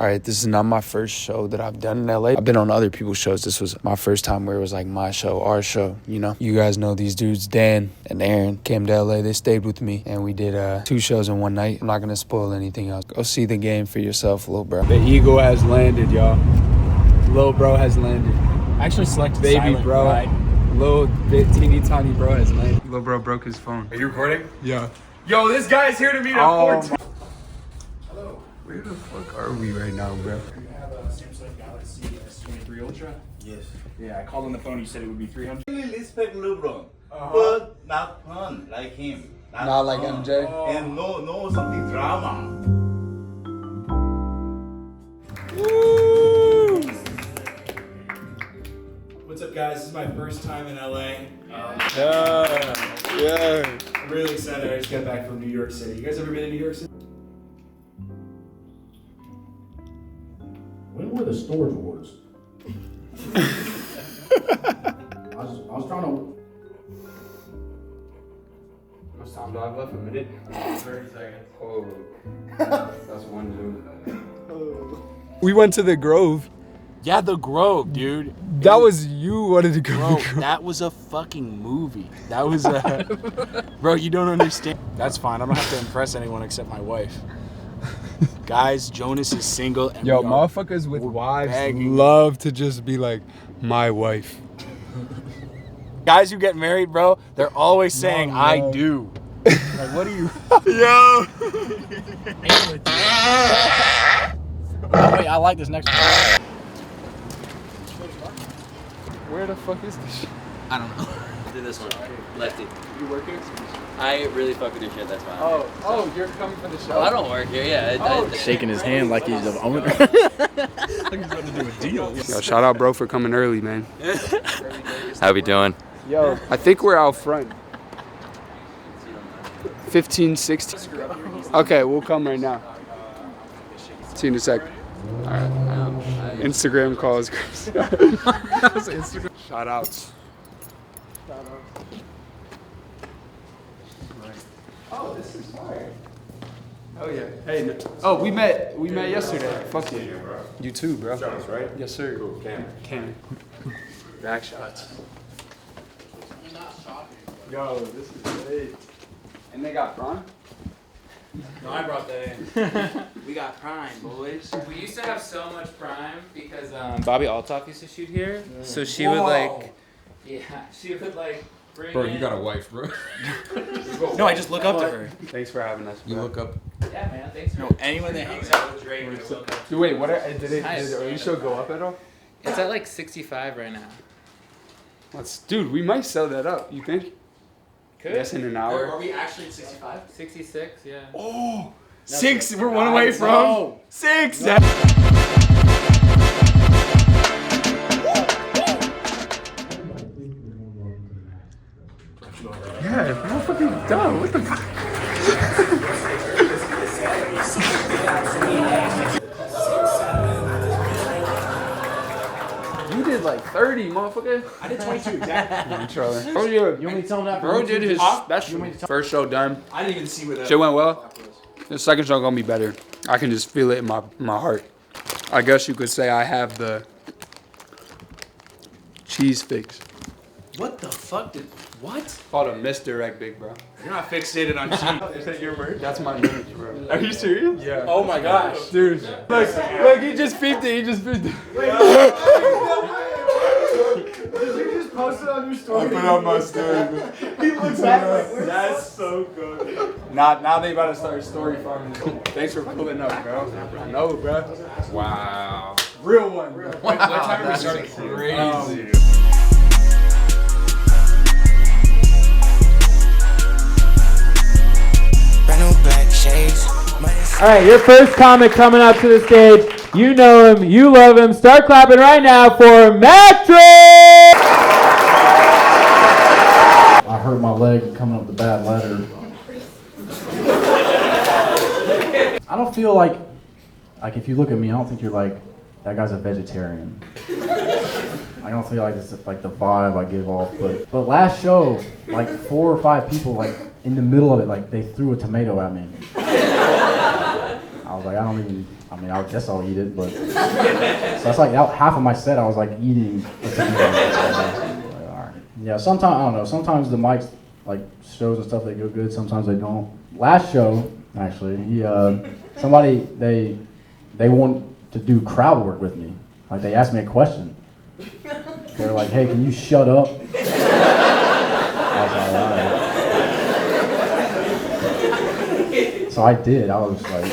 All right, this is not my first show that I've done in LA. I've been on other people's shows. This was my first time where it was like my show, our show, you know? You guys know these dudes, Dan and Aaron, came to LA. They stayed with me, and we did 2 shows in one night. I'm not going to spoil anything else. Go see the game for yourself, little bro. The eagle has landed, y'all. Little bro has landed. I actually selected baby silent bro. Ride. Little teeny tiny bro has landed. Little bro broke his phone. Are you recording? Yeah. Yo, this guy's here to meet up. Hello. Where the fuck are we right now, bro? You have a Samsung Galaxy S23 Ultra? Yes. Yeah, I called on the phone. You said it would be 300. Really respect LeBron, but not fun like him. Not like MJ? And no something drama. What's up, guys? This is my first time in LA. Yeah. I'm really excited. I just got back from New York City. You guys ever been to New York City? When were the Storage Wars? I was trying to. How much time do I have left? A minute? 30 seconds. Oh. That's one dude. We went to the Grove. Yeah, the Grove, dude. That was you wanted to go Bro, to the Grove. that was a fucking movie. That was a... Bro, you don't understand. That's fine. I don't have to impress anyone except my wife. Guys, Jonas is single. And Yo, we are- motherfuckers with we're wives begging. love to just be like, my wife. Guys who get married, bro, they're always saying, No. I do. Like, what are you... Yo! Wait, I like this next one. Where the fuck is this shit? I don't know. Do this one. Lefty. You work here? I really fuck with your shit, that's why. Oh, you're coming for the show? Oh, I don't work here, yeah. Shaking his hand like he's the owner. Yo, shout out bro for coming early, man. How we doing? Yo, I think we're out front. 15, 16. Okay, we'll come right now. See you in a sec. All right. Instagram calls. Shout outs. Oh, this is fire. Oh yeah. Hey. Oh, we met yesterday. Fuck you. You too, bro. Jonas, right? Yes, sir. Cool. Cam. Back shots. Yo, this is great. And they got prawn? No, I brought that in. We got Prime, boys. We used to have so much Prime because Bobby Altoff used to shoot here. So she would like, she would like bring Bro, in... you got a wife, bro. No, I just look up to her. Thanks for having us, bro. You look up. Yeah, man, thanks. No, anyone that hangs out with Drake. Dude, wait, did our show go up at all? It's at like 65 right now. Dude, we might sell that up. You think? Could. Yes, in an hour. Are we actually at 65? 66, yeah. Oh, 6. We're one away from 6. Yeah, motherfucking dumb. What the fuck? You did like 30, motherfucker. I did 22 exactly. I'm trolling. Oh yeah. You want me to tell him that? Bro did his special. First show done. I didn't even see where that... Shit went well. The second show gonna be better. I can just feel it in my heart. I guess you could say I have the cheese fix. What the fuck did... What? Called a misdirect, big bro. You're not fixated on cheese. Is that your word? That's my merch, bro. Are you serious? Yeah. Oh my gosh. Dude, look, he just peeped it. He just peeped it. Post it on your story. Put on my story. He looks back like, That's so good. Now they about to start story farming. Thanks for pulling up, bro. I know, bro. Wow. Real one, bro. What time are we starting? Crazy. All right, your first comic coming up to the stage. You know him, you love him. Start clapping right now for Mattress! I hurt my leg coming up the bad ladder. I don't feel like if you look at me, I don't think you're like, that guy's a vegetarian. I don't feel like it's like the vibe I give off, but last show, like 4 or 5 people, like in the middle of it, like they threw a tomato at me. I was like, I guess I'll eat it, but so that's like half of my set. I was like eating. Like, all right. Yeah, sometimes I don't know. Sometimes the mics, like shows and stuff, they go good. Sometimes they don't. Last show, actually, somebody they want to do crowd work with me. Like they asked me a question. They're like, "Hey, can you shut up?" I was like, all right. So I did. I was like.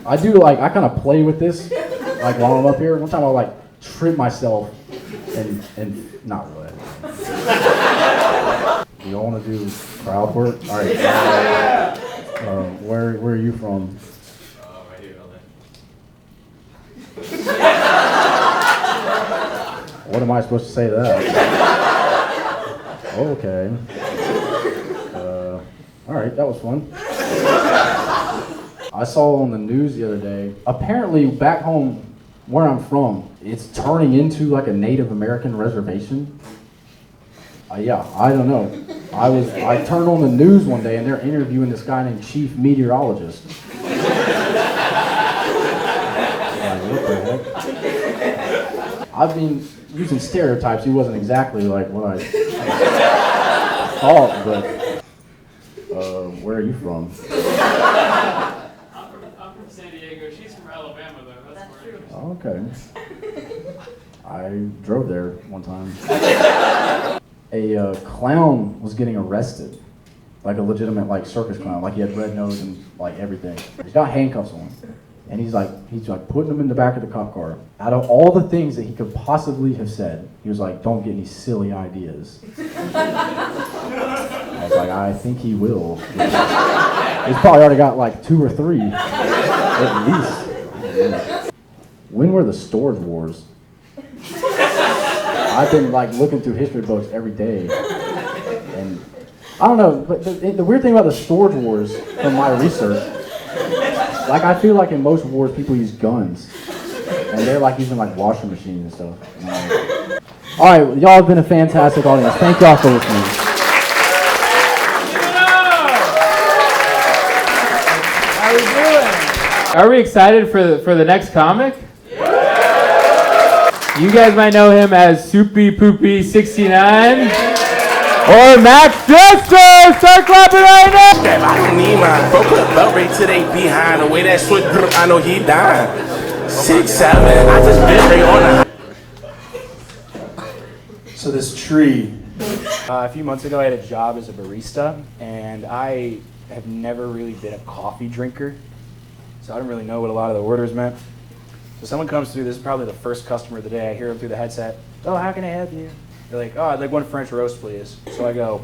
I kind of play with this, like while I'm up here. One time I like trip myself and not really. You all want to do crowd work? All right. Where are you from? Right here, What am I supposed to say to that? Okay. All right, that was fun. I saw on the news the other day, apparently back home where I'm from, it's turning into like a Native American reservation. Yeah, I don't know. I turned on the news one day and they're interviewing this guy named Chief Meteorologist. Like, what the heck? I've been using stereotypes. He wasn't exactly like what I thought, but where are you from? I'm from San Diego. She's from Alabama, though. That's true. Oh, okay. I drove there one time. A clown was getting arrested, like a legitimate like circus clown, like he had red nose and like everything. He's got handcuffs on, and he's like putting him in the back of the cop car. Out of all the things that he could possibly have said, he was like, "Don't get any silly ideas." I was like, I think he will. He's probably already got like 2 or 3, at least. When were the Storage Wars? I've been like looking through history books every day, and I don't know. But the weird thing about the Storage Wars, from my research, like I feel like in most wars people use guns, and they're like using like washing machines and stuff. All right, y'all have been a fantastic audience. Thank y'all for listening. How we doing? Are we excited for the next comic? You guys might know him as Soupy Poopy 69 or Max Jester. Start clapping right now. I don't need mine. Bro, put a belt right to they behind. The way that switch, I know he dying. 6'7". I just been right on the. So this tree. A few months ago, I had a job as a barista, and I have never really been a coffee drinker, so I don't really know what a lot of the orders meant. So someone comes through, this is probably the first customer of the day, I hear them through the headset, "Oh, how can I help you?" They're like, "Oh, I'd like one French roast, please." So I go,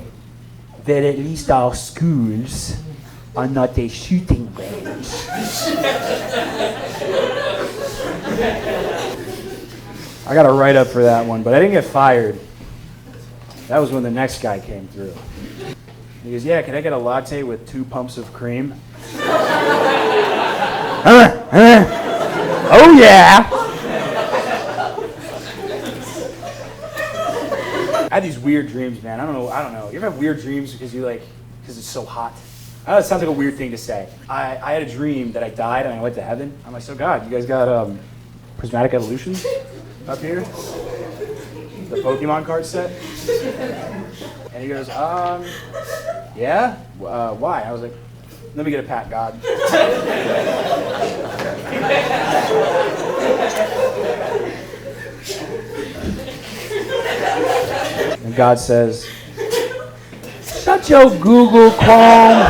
"That at least our schools are not a shooting range." I got a write-up for that one, but I didn't get fired. That was when the next guy came through. He goes, "Yeah, can I get a latte with 2 pumps of cream?" Oh yeah! I had these weird dreams, man. I don't know. You ever have weird dreams because it's so hot? I know it sounds like a weird thing to say. I had a dream that I died and I went to heaven. I'm like, "So God, you guys got prismatic evolution up here? The Pokemon card set?" And he goes, yeah? Why? I was like, "Let me get a pat, God." And God says, "Shut your Google Chrome,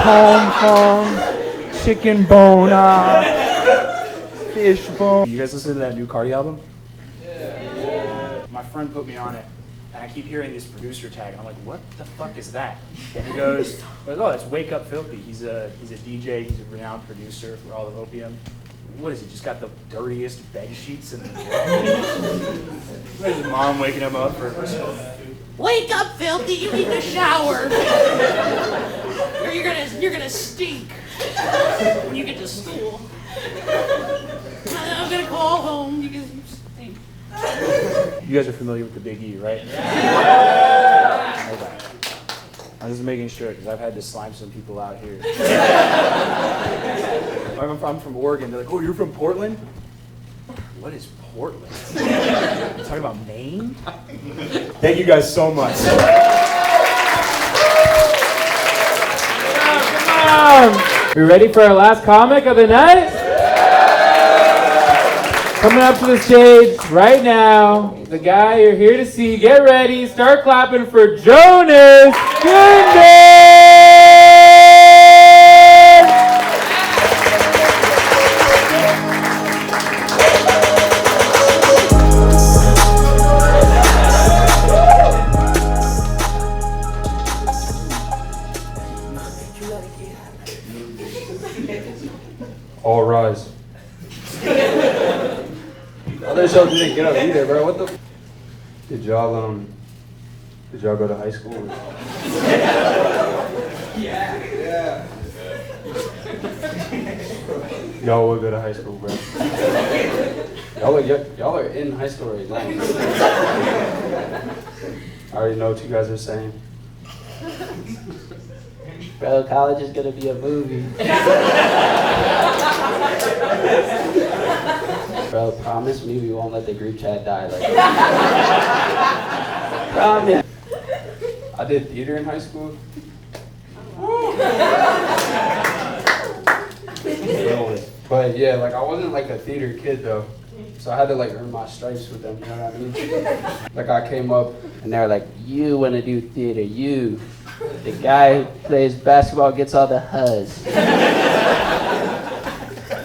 home, chicken bone, fish bone." You guys listen to that new Cardi album? Yeah. My friend put me on it, and I keep hearing this producer tag, and I'm like, "What the fuck is that?" And he goes, "Oh, it's Wake Up Filthy. He's a DJ. He's a renowned producer for all of Opium. What is he? Just got the dirtiest bed sheets in the world." His mom waking him up for "Wake up, filthy! You need to shower, or you're gonna stink when you get to school. I'm gonna call home because you stink." You guys are familiar with the Big E, right? Okay. I'm just making sure because I've had to slime some people out here. I'm from Oregon. They're like, oh, you're from Portland? What is Portland? You talking about Maine? Thank you guys so much. We ready for our last comic of the night? Coming up to the stage right now, the guy you're here to see. Get ready, start clapping for Jonas Goodman! All rise. Other show didn't get up either, bro. What the? Did y'all go to high school? Yeah. Y'all will go to high school, bro. Y'all are in high school right now. I already know what you guys are saying. Bro, college is gonna be a movie. Bro, promise me we won't let the group chat die like that. Promise. I did theater in high school. But yeah, like I wasn't like a theater kid though. So I had to like earn my stripes with them, you know what I mean? Like I came up And they're like, you wanna do theater, you. The guy who plays basketball gets all the huzz.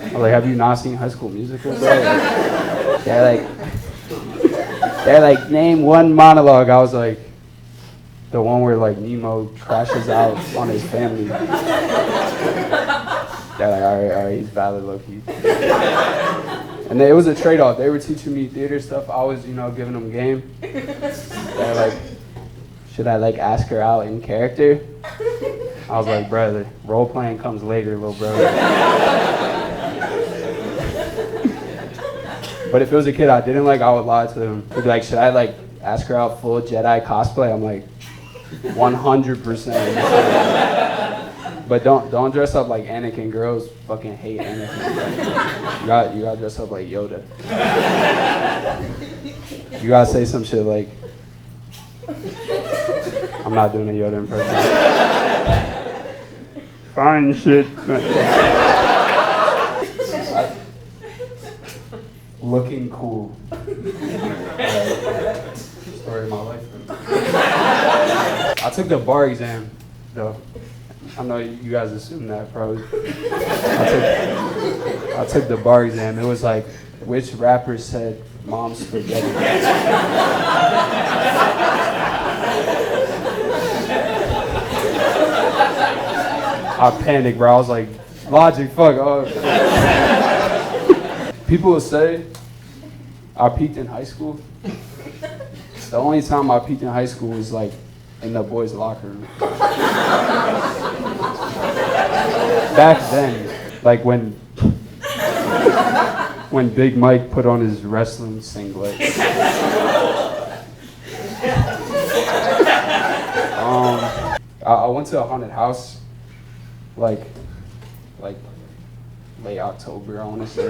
I was like, have you not seen High School Musical, bro? They're like, name one monologue. I was like, the one where like Nemo crashes out on his family. They're like, all right, he's valid, low-key. And then it was a trade-off. They were teaching me theater stuff. I was, giving them game. They're like, should I like ask her out in character? I was like, brother, role playing comes later, little brother. But if it was a kid I didn't like, I would lie to them. They'd be like, should I like ask her out full Jedi cosplay? I'm like, 100%. But don't dress up like Anakin. Girls fucking hate Anakin. You gotta dress up like Yoda. You gotta say some shit like, I'm not doing a Yoda impression. Fine shit. Looking cool. Story of my life. I took the bar exam, though. I know you guys assume that, probably. I took the bar exam. It was like, which rapper said mom's spaghetti? I panicked, bro. I was like, Logic, fuck. Oh. People will say I peaked in high school. The only time I peaked in high school was like in the boys' locker room. Back then, like when Big Mike put on his wrestling singlet. I went to a haunted house, like late October, I want to say.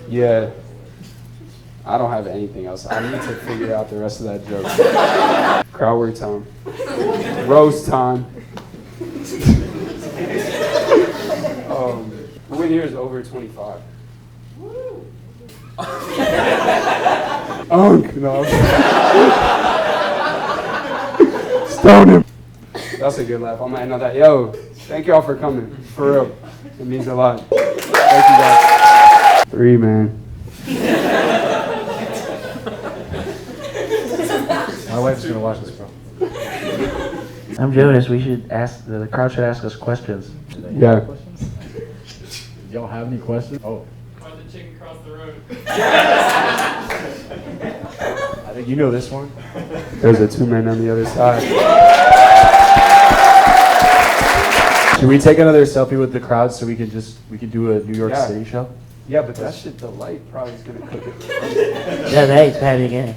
Yeah, I don't have anything else. I need to figure out the rest of that joke. Crowd work time. Roast time. Who in here is over 25? No. Stone him. That's a good laugh. I'm gonna end on that. Yo, thank y'all for coming. For real. It means a lot. Thank you guys. 3, man. My wife's gonna watch this, bro. I'm Jonas. We should the crowd should ask us questions. Yeah. Y'all have any questions? Oh. Why the chicken cross the road? I think you know this one. There's a 2-man on the other side. Should we take another selfie with the crowd so we can do a New York City show? Yeah, but that shit, the light probably is gonna cook it. Yeah, thanks, Patty, again.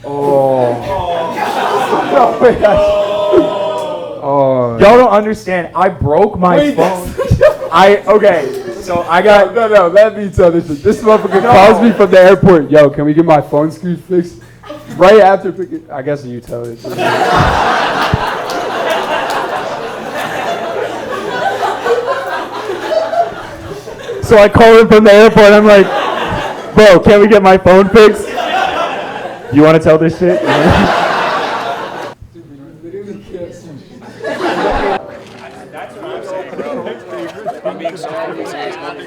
Oh. Y'all don't understand. I broke my phone. So I got. No, let me tell this shit. This motherfucker calls me from the airport. Yo, can we get my phone screen fixed? Right after picking. I guess you tell it. So I call him from the airport. I'm like, bro, can we get my phone fixed? You want to tell this shit?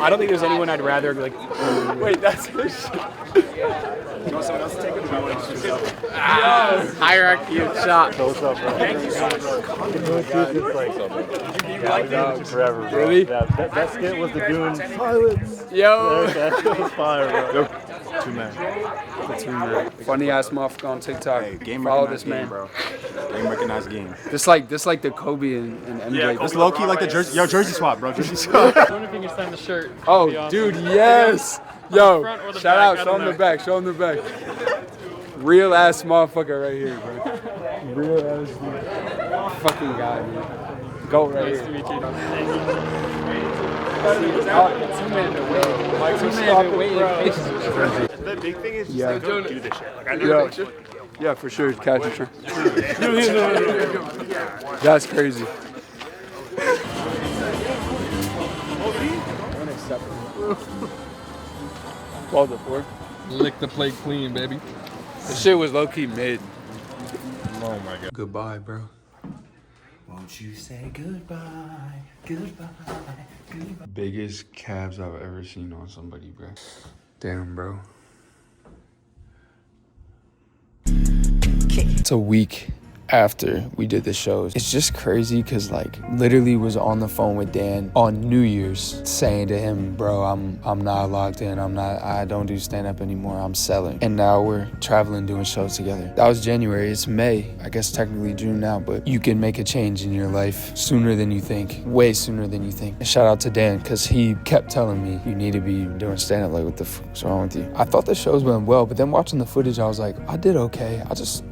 I don't think there's anyone I'd rather like. Wait, that's his shit. You want someone else to take it? Or do you want to shoot it? Hierarchy of shot. What's up, bro? Thank you so much. You liked it? Forever, bro. Really? Yeah, that skit was the Dune silence. Yo. That shit was fire, bro. Two men. Funny ass motherfucker on TikTok. Hey, game Follow recognized this man, game, bro. Game recognized game. This like the Kobe and MJ. Yeah, this low key like the jersey. Yo, jersey swap, bro. Jersey swap. I wonder if you can sign the shirt. Oh, Awesome. dude, yes. Yo, front or the shout back? out. I Show don't him the know. back. Show him the back. Real ass motherfucker right here, bro. Real ass dude. Fucking guy, man. Go right Nice here. to meet you. The big thing is just like, don't do this shit. Like, I never do it. Yeah, for sure. Catch a train. That's crazy. Called the four. Lick the plate clean, baby. The shit was low key mid. Oh my god. Goodbye, bro. Won't you say goodbye, goodbye, goodbye? Biggest calves I've ever seen on somebody, bro. Damn, bro. It's a week after we did the shows. It's just crazy because like literally was on the phone with Dan on New Year's saying to him, bro, I'm not locked in. I don't do stand-up anymore. I'm selling. And now we're traveling doing shows together. That was January. It's May. I guess technically June now, but you can make a change in your life sooner than you think. Way sooner than you think. And shout out to Dan because he kept telling me you need to be doing stand-up. Like, what the fuck's wrong with you? I thought the shows went well, but then watching the footage, I was like, I did okay. I just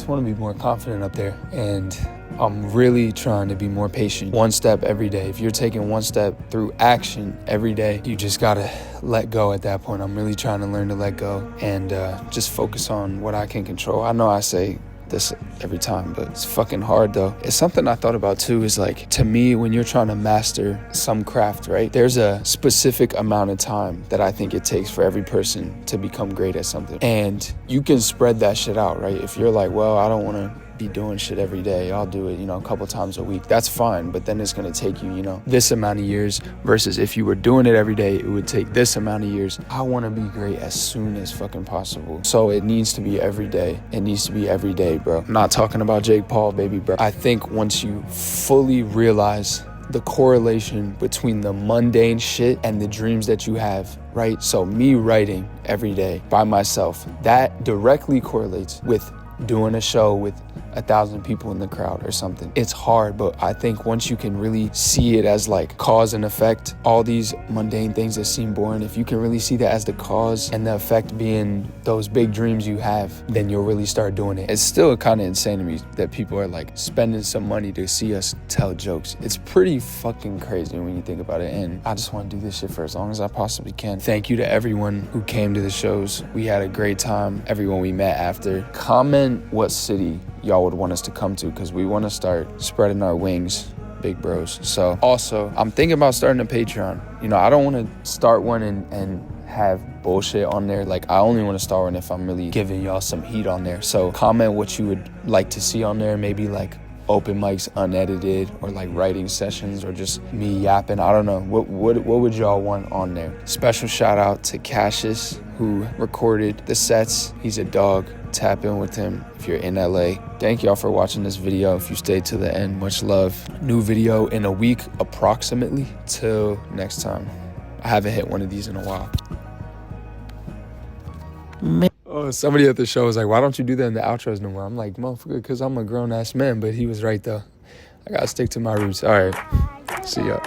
want to be more confident up there, and I'm really trying to be more patient. One step every day. If you're taking one step through action every day, you just gotta let go at that point. I'm really trying to learn to let go and just focus on what I can control. I know I say this every time, but it's fucking hard though. It's something I thought about too, is like, to me, when you're trying to master some craft, right, there's a specific amount of time that I think it takes for every person to become great at something. And you can spread that shit out, right? If you're like, well, I don't want to be doing shit every day, I'll do it, a couple times a week. That's fine, but then it's gonna take you, this amount of years, versus if you were doing it every day, it would take this amount of years. I wanna be great as soon as fucking possible. So it needs to be every day. It needs to be every day, bro. I'm not talking about Jake Paul, baby, bro. I think once you fully realize the correlation between the mundane shit and the dreams that you have, right? So me writing every day by myself, that directly correlates with doing a show with 1,000 people in the crowd or something. It's hard, but I think once you can really see it as like cause and effect, all these mundane things that seem boring, if you can really see that as the cause and the effect being those big dreams you have, then you'll really start doing it. It's still kind of insane to me that people are like spending some money to see us tell jokes. It's pretty fucking crazy when you think about it, and I just want to do this shit for as long as I possibly can. Thank you to everyone who came to the shows. We had a great time. Everyone we met after. Comment what city y'all would want us to come to, because we want to start spreading our wings, big bros. So also, I'm thinking about starting a Patreon. I don't want to start one and have bullshit on there. Like, I only want to start one if I'm really giving y'all some heat on there. So comment what you would like to see on there. Maybe like open mics unedited, or like writing sessions, or just me yapping. I don't know. What would y'all want on there? Special shout out to Cassius, who recorded the sets. He's a dog. Tap in with him if you're in LA. Thank y'all for watching this video. If you stayed to the end, much love. New video in a week approximately. Till next time. I haven't hit one of these in a while. Oh, somebody at the show was like, why don't you do that in the outros no more? I'm like, motherfucker, because I'm a grown-ass man. But he was right, though. I gotta stick to my roots. All right. See ya.